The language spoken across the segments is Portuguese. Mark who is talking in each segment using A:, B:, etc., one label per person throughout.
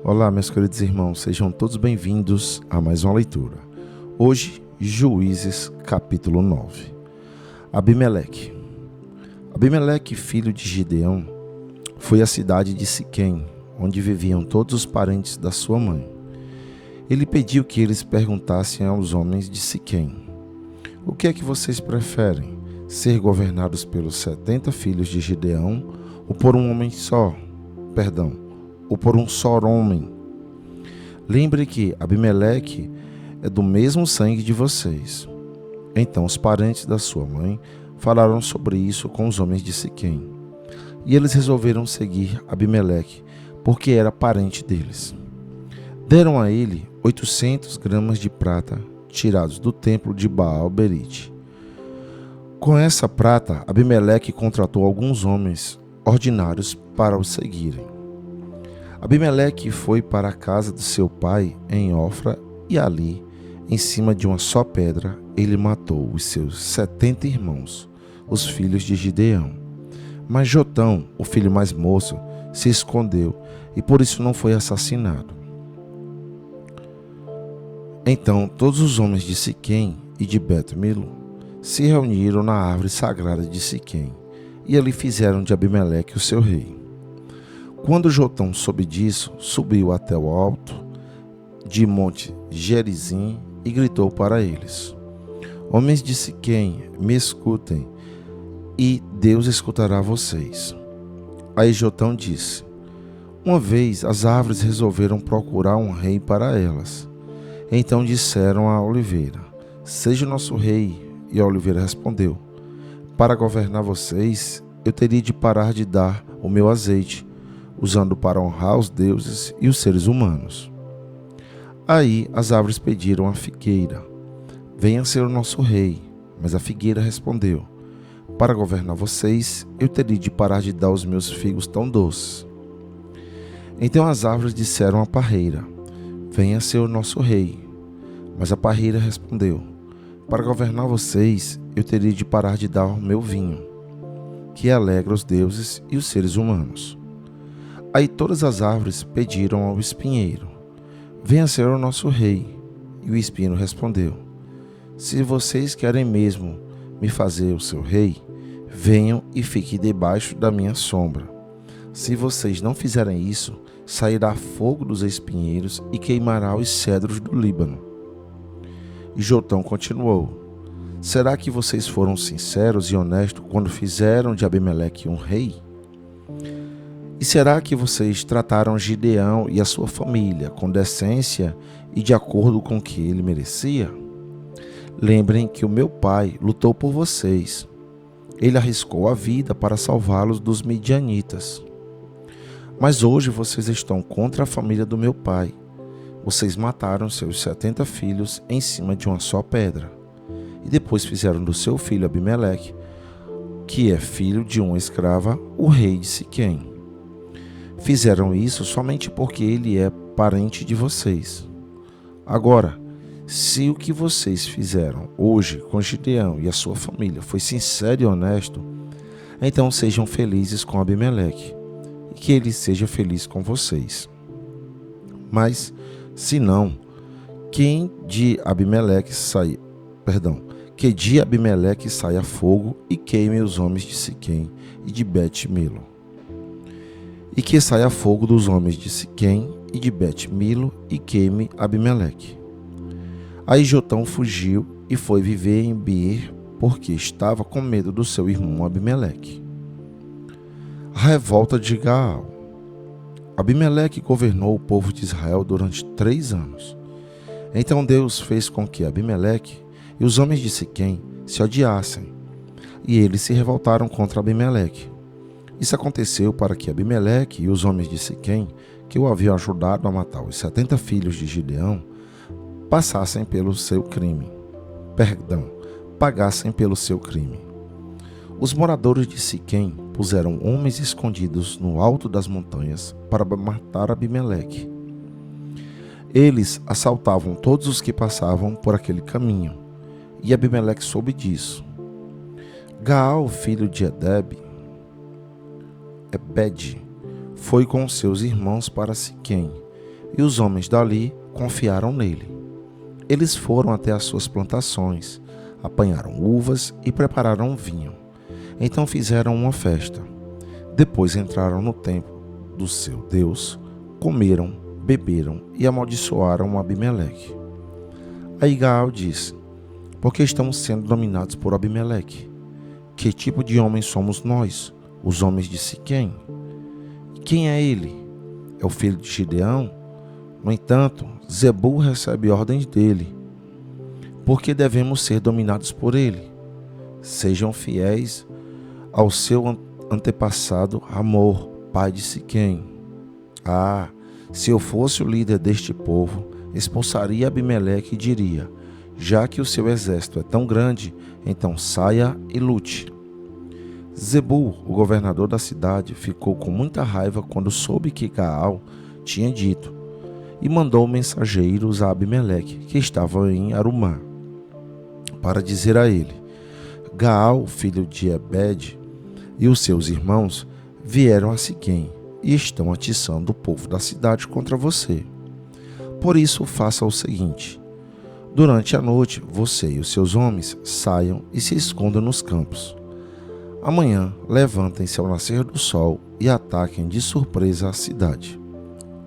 A: Olá, meus queridos irmãos, sejam todos bem-vindos a mais uma leitura. Hoje, Juízes, capítulo 9. Abimeleque, filho de Gideão, foi à cidade de Siquém, onde viviam todos os parentes da sua mãe. Ele pediu que eles perguntassem aos homens de Siquém: o que é que vocês preferem, ser governados pelos 70 filhos de Gideão ou por um homem só? Ou por um só homem? Lembre que Abimeleque é do mesmo sangue de vocês. Então os parentes da sua mãe falaram sobre isso com os homens de Siquém, e eles resolveram seguir Abimeleque, porque era parente deles. Deram a ele 800 gramas de prata, tirados do templo de Baal-Berite. Com essa prata, Abimeleque contratou alguns homens ordinários para o seguirem. Abimeleque foi para a casa de seu pai em Ofra e ali, em cima de uma só pedra, ele matou os seus 70 irmãos, os filhos de Gideão. Mas Jotão, o filho mais moço, se escondeu e por isso não foi assassinado. Então todos os homens de Siquém e de Bet-Milo se reuniram na árvore sagrada de Siquém e ali fizeram de Abimeleque o seu rei. Quando Jotão soube disso, subiu até o alto de Monte Gerizim e gritou para eles: homens de Siquém, me escutem, e Deus escutará vocês. Aí Jotão disse: uma vez as árvores resolveram procurar um rei para elas. Então disseram à oliveira: seja nosso rei. E a oliveira respondeu: para governar vocês, eu teria de parar de dar o meu azeite, usando para honrar os deuses e os seres humanos. Aí as árvores pediram à figueira: venha ser o nosso rei. Mas a figueira respondeu: para governar vocês, eu teria de parar de dar os meus figos tão doces. Então as árvores disseram à parreira: venha ser o nosso rei. Mas a parreira respondeu: para governar vocês, eu teria de parar de dar o meu vinho, que alegra os deuses e os seres humanos. Aí todas as árvores pediram ao espinheiro: venha ser o nosso rei. E o espinheiro respondeu: se vocês querem mesmo me fazer o seu rei, venham e fiquem debaixo da minha sombra. Se vocês não fizerem isso, sairá fogo dos espinheiros e queimará os cedros do Líbano. E Jotão continuou: será que vocês foram sinceros e honestos quando fizeram de Abimeleque um rei? E será que vocês trataram Gideão e a sua família com decência e de acordo com o que ele merecia? Lembrem que o meu pai lutou por vocês. Ele arriscou a vida para salvá-los dos midianitas. Mas hoje vocês estão contra a família do meu pai. Vocês mataram seus 70 filhos em cima de uma só pedra. E depois fizeram do seu filho Abimeleque, que é filho de uma escrava, o rei de Siquém. Fizeram isso somente porque ele é parente de vocês. Agora, se o que vocês fizeram hoje com Gideão e a sua família foi sincero e honesto, então sejam felizes com Abimeleque e que ele seja feliz com vocês. Mas, se não, que de Abimeleque saia fogo e queime os homens de Siquém e de Bet-Milo. E que saia fogo dos homens de Siquém e de Bet-Milo e queime Abimeleque. Aí Jotão fugiu e foi viver em Beer, porque estava com medo do seu irmão Abimeleque. A revolta de Gaal. Abimeleque governou o povo de Israel durante 3 anos. Então Deus fez com que Abimeleque e os homens de Siquém se odiassem, e eles se revoltaram contra Abimeleque. Isso aconteceu para que Abimeleque e os homens de Siquém, que o haviam ajudado a matar os 70 filhos de Gideão, pagassem pelo seu crime. Os moradores de Siquém puseram homens escondidos no alto das montanhas para matar Abimeleque. Eles assaltavam todos os que passavam por aquele caminho, e Abimeleque soube disso. Gaal, filho de Ebed, foi com seus irmãos para Siquém, e os homens dali confiaram nele. Eles foram até as suas plantações, apanharam uvas e prepararam vinho. Então fizeram uma festa. Depois entraram no templo do seu Deus, comeram, beberam e amaldiçoaram Abimeleque. Aí Gaal disse: por que estamos sendo dominados por Abimeleque? Que tipo de homens somos nós, os homens de Siquém? Quem é ele? É o filho de Gideão? No entanto, Zebul recebe ordens dele. Por que devemos ser dominados por ele? Sejam fiéis ao seu antepassado Hamor, pai de Siquém. Ah, se eu fosse o líder deste povo, expulsaria Abimeleque e diria: já que o seu exército é tão grande, então saia e lute. Zebul, o governador da cidade, ficou com muita raiva quando soube que Gaal tinha dito, e mandou mensageiros a Abimeleque, que estava em Arumá, para dizer a ele: Gaal, filho de Ebed, e os seus irmãos vieram a Siquém e estão atiçando o povo da cidade contra você. Por isso faça o seguinte: durante a noite, você e os seus homens saiam e se escondam nos campos. Amanhã, levantem-se ao nascer do sol e ataquem de surpresa a cidade.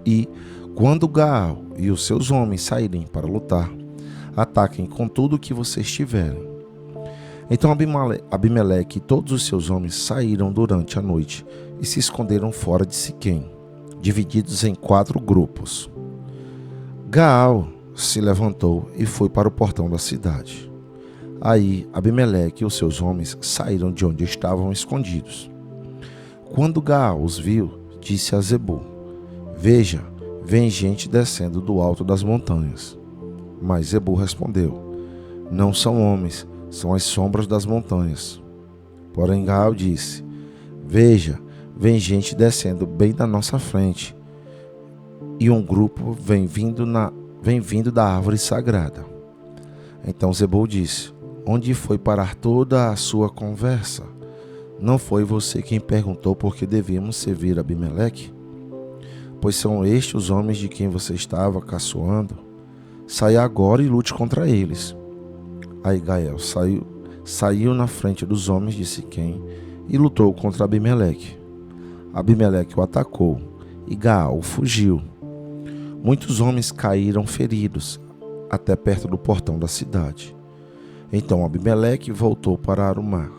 A: E, quando Gaal e os seus homens saírem para lutar, ataquem com tudo o que vocês tiverem. Então Abimeleque e todos os seus homens saíram durante a noite e se esconderam fora de Siquém, divididos em 4 grupos. Gaal se levantou e foi para o portão da cidade. Aí Abimeleque e os seus homens saíram de onde estavam escondidos. Quando Gaal os viu, disse a Zebul: veja, vem gente descendo do alto das montanhas. Mas Zebul respondeu: não são homens, são as sombras das montanhas. Porém Gaal disse: veja, vem gente descendo bem da nossa frente, e um grupo vem vindo da árvore sagrada. Então Zebul disse: onde foi parar toda a sua conversa? Não foi você quem perguntou por que devíamos servir Abimeleque? Pois são estes os homens de quem você estava caçoando? Saia agora e lute contra eles. Aí Gaal saiu na frente dos homens de Siquém e lutou contra Abimeleque. Abimeleque o atacou e Gaal fugiu. Muitos homens caíram feridos até perto do portão da cidade. Então Abimeleque voltou para Arumá,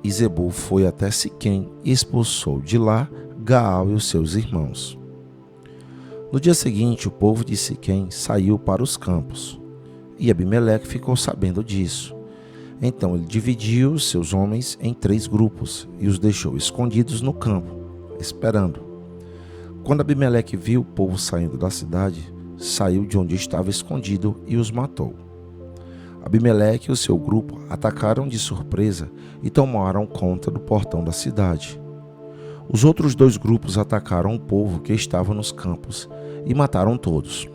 A: e Zebul foi até Siquém e expulsou de lá Gaal e os seus irmãos. No dia seguinte, o povo de Siquém saiu para os campos, e Abimeleque ficou sabendo disso. Então ele dividiu os seus homens em 3 grupos e os deixou escondidos no campo, esperando. Quando Abimeleque viu o povo saindo da cidade, saiu de onde estava escondido e os matou. Abimeleque e o seu grupo atacaram de surpresa e tomaram conta do portão da cidade. Os outros 2 grupos atacaram o povo que estava nos campos e mataram todos.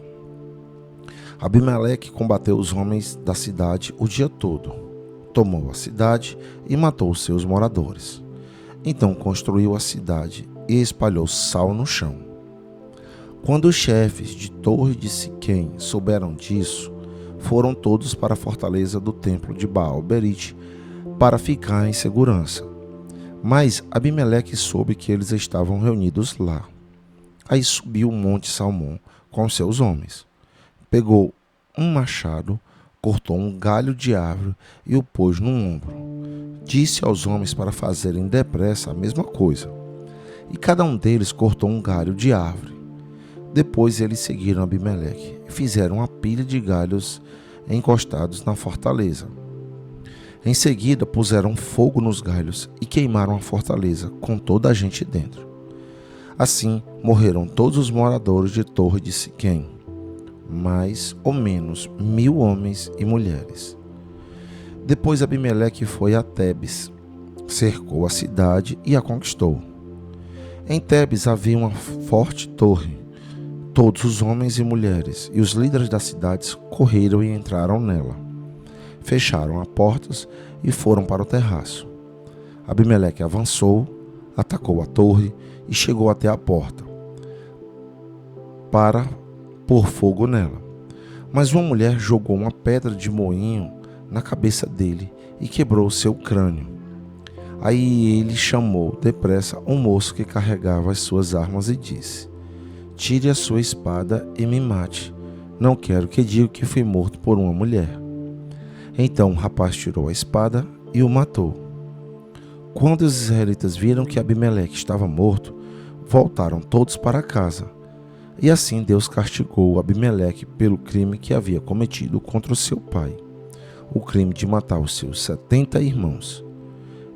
A: Abimeleque combateu os homens da cidade o dia todo, tomou a cidade e matou os seus moradores. Então construiu a cidade e espalhou sal no chão. Quando os chefes de torre de Siquém souberam disso, foram todos para a fortaleza do templo de Baal-Berite para ficar em segurança. Mas Abimeleque soube que eles estavam reunidos lá. Aí subiu o monte Salmão com seus homens. Pegou um machado, cortou um galho de árvore e o pôs no ombro. Disse aos homens para fazerem depressa a mesma coisa. E cada um deles cortou um galho de árvore. Depois eles seguiram Abimeleque e fizeram uma pilha de galhos encostados na fortaleza. Em seguida puseram fogo nos galhos e queimaram a fortaleza com toda a gente dentro. Assim morreram todos os moradores de Torre de Siquém, mais ou menos 1000 homens e mulheres. Depois Abimeleque foi a Tebes, cercou a cidade e a conquistou. Em Tebes havia uma forte torre. Todos os homens e mulheres e os líderes das cidades correram e entraram nela. Fecharam as portas e foram para o terraço. Abimeleque avançou, atacou a torre e chegou até a porta. Para pôr fogo nela. Mas uma mulher jogou uma pedra de moinho na cabeça dele e quebrou seu crânio. Aí ele chamou depressa um moço que carregava as suas armas e disse: "Tire a sua espada e me mate. Não quero que diga que fui morto por uma mulher." Então o rapaz tirou a espada e o matou. Quando os israelitas viram que Abimeleque estava morto, voltaram todos para casa. E assim Deus castigou Abimeleque pelo crime que havia cometido contra o seu pai, o crime de matar os seus 70 irmãos.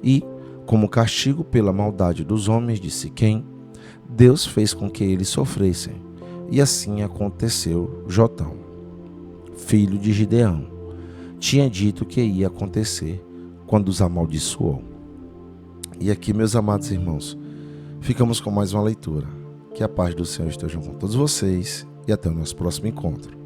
A: E, como castigo pela maldade dos homens de Siquém, Deus fez com que eles sofressem. E assim aconteceu. Jotão, filho de Gideão, tinha dito que ia acontecer quando os amaldiçoou. E aqui, meus amados irmãos, ficamos com mais uma leitura. Que a paz do Senhor esteja com todos vocês e até o nosso próximo encontro.